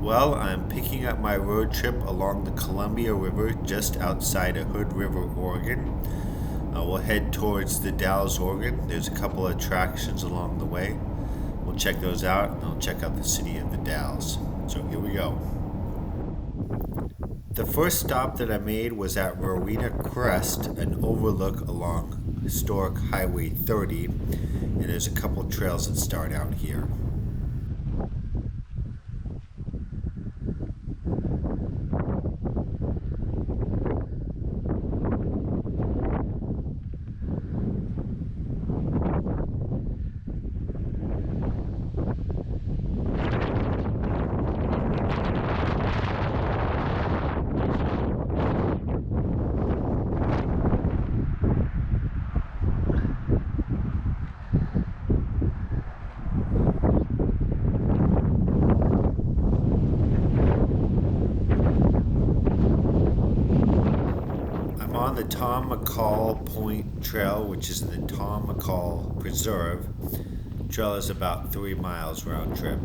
Well, I'm picking up my road trip along the Columbia River just outside of Hood River, Oregon. We'll head towards the Dalles, Oregon. There's a couple of attractions along the way. We'll check those out and I'll check out the city of the Dalles. So here we go. The first stop that I made was at Rowena Crest, an overlook along historic Highway 30, and there's a couple trails that start out here. On the Tom McCall Point Trail, which is in the Tom McCall Preserve. The trail is about 3 miles round trip.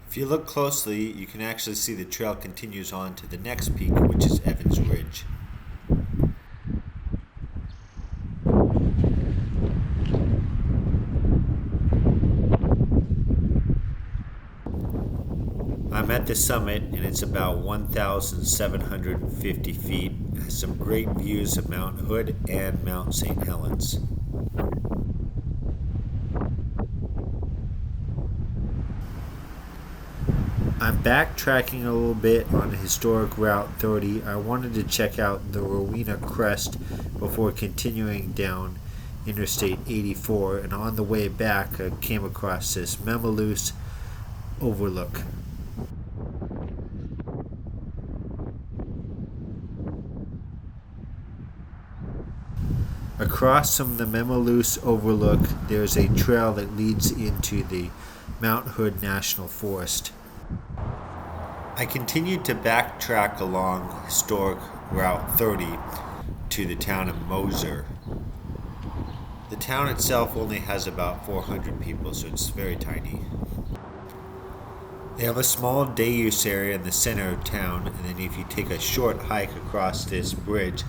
If you look closely, you can actually see the trail continues on to the next peak, which is Evans Ridge. I'm at the summit and it's about 1,750 feet. It has some great views of Mount Hood and Mount St. Helens. I'm backtracking a little bit on historic Route 30. I wanted to check out the Rowena Crest before continuing down Interstate 84, and on the way back I came across this Memaloose overlook. Across from the Memaloose overlook there's a trail that leads into the Mount Hood National Forest. I continued to backtrack along historic Route 30 to the town of Mosier. The town itself only has about 400 people, so it's very tiny. They have a small day use area in the center of town, and then if you take a short hike across this bridge,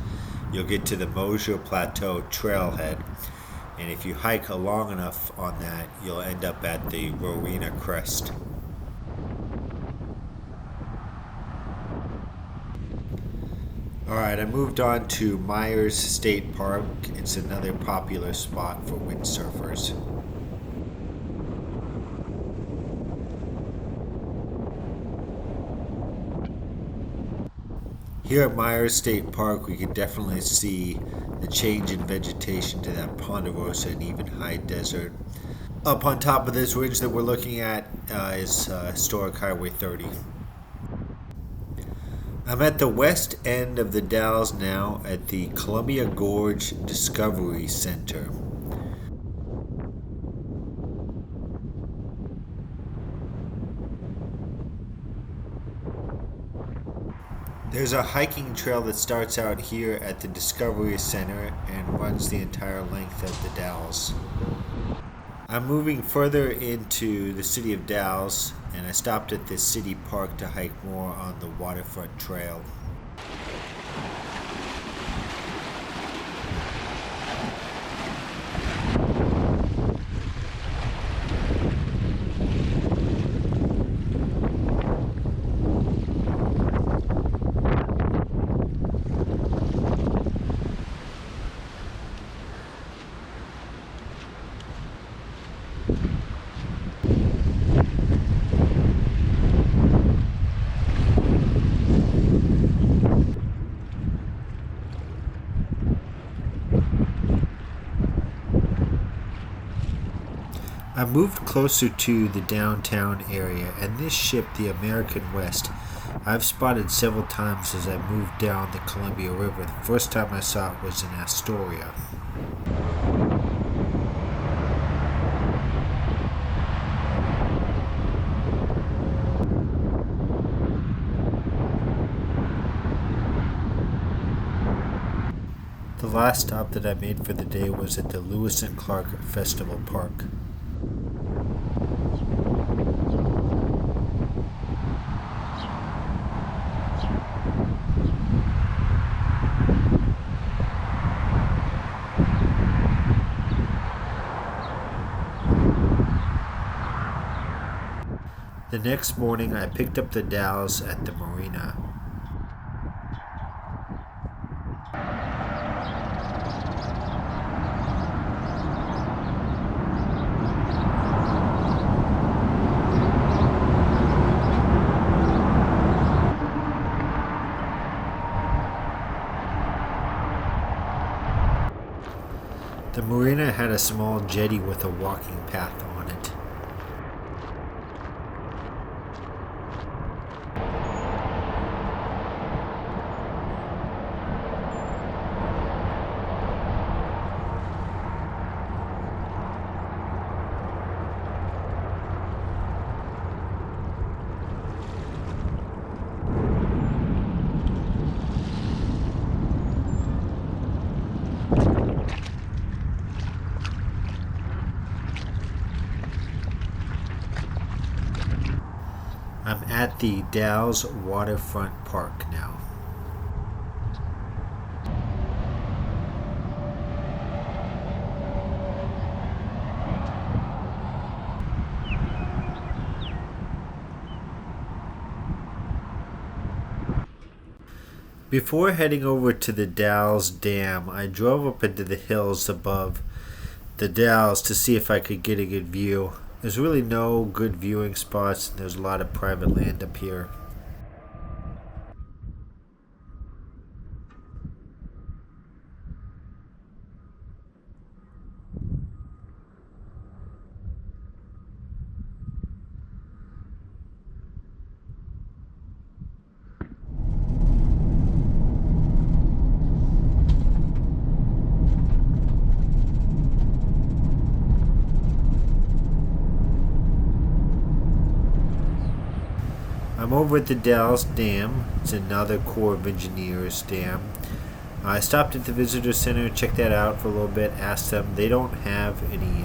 you'll get to the Mosier Plateau Trailhead. And if you hike long enough on that, you'll end up at the Rowena Crest. Alright, I moved on to Meyers State Park. It's another popular spot for windsurfers. Here at Meyers State Park, we can definitely see the change in vegetation to that ponderosa and even high desert. Up on top of this ridge that we're looking at is historic Highway 30. I'm at the west end of the Dalles now at the Columbia Gorge Discovery Center. There's a hiking trail that starts out here at the Discovery Center and runs the entire length of the Dalles. I'm moving further into the city of Dalles, and I stopped at this city park to hike more on the Waterfront Trail. I moved closer to the downtown area, and this ship, the American West, I've spotted several times as I moved down the Columbia River. The first time I saw it was in Astoria. The last stop that I made for the day was at the Lewis and Clark Festival Park. The next morning, I picked up the Dalles at the marina. The marina had a small jetty with a walking path on it. I'm at the Dalles Waterfront Park now. Before heading over to the Dalles Dam, I drove up into the hills above the Dalles to see if I could get a good view. There's really no good viewing spots, and there's a lot of private land up here. I'm over at the Dalles Dam. It's another Corps of Engineers dam. I stopped at the Visitor Center, checked that out for a little bit, asked them. They don't have any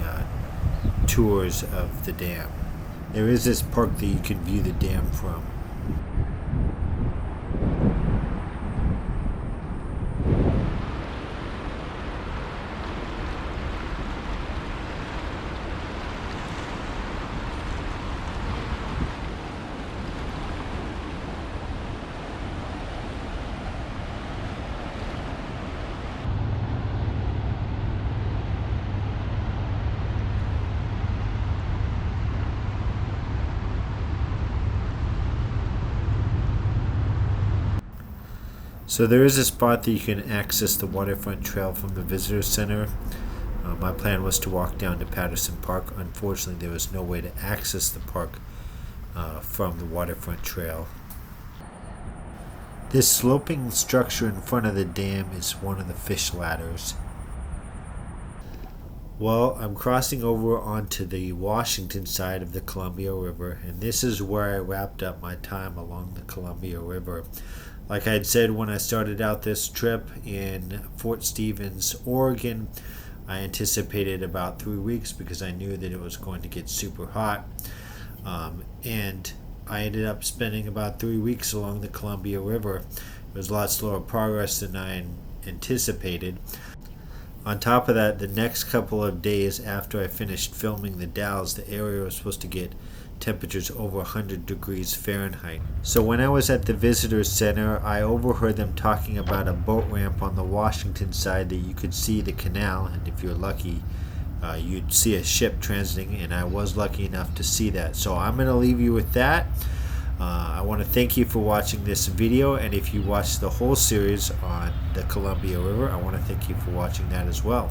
tours of the dam. There is this park that you can view the dam from. So there is a spot that you can access the Waterfront Trail from the Visitor Center. My plan was to walk down to Patterson Park. Unfortunately, there was no way to access the park from the Waterfront Trail. This sloping structure in front of the dam is one of the fish ladders. Well, I'm crossing over onto the Washington side of the Columbia River, and this is where I wrapped up my time along the Columbia River. Like I had said when I started out this trip in Fort Stevens, Oregon, I anticipated about 3 weeks because I knew that it was going to get super hot. And I ended up spending about 3 weeks along the Columbia River. It was a lot slower progress than I anticipated. On top of that, the next couple of days after I finished filming the Dalles, the area was supposed to get temperatures over 100 degrees Fahrenheit. So when I was at the Visitor Center, I overheard them talking about a boat ramp on the Washington side that you could see the canal, and if you're lucky, you'd see a ship transiting, and I was lucky enough to see that. So I'm going to leave you with that. I want to thank you for watching this video, and if you watched the whole series on the Columbia River, I want to thank you for watching that as well.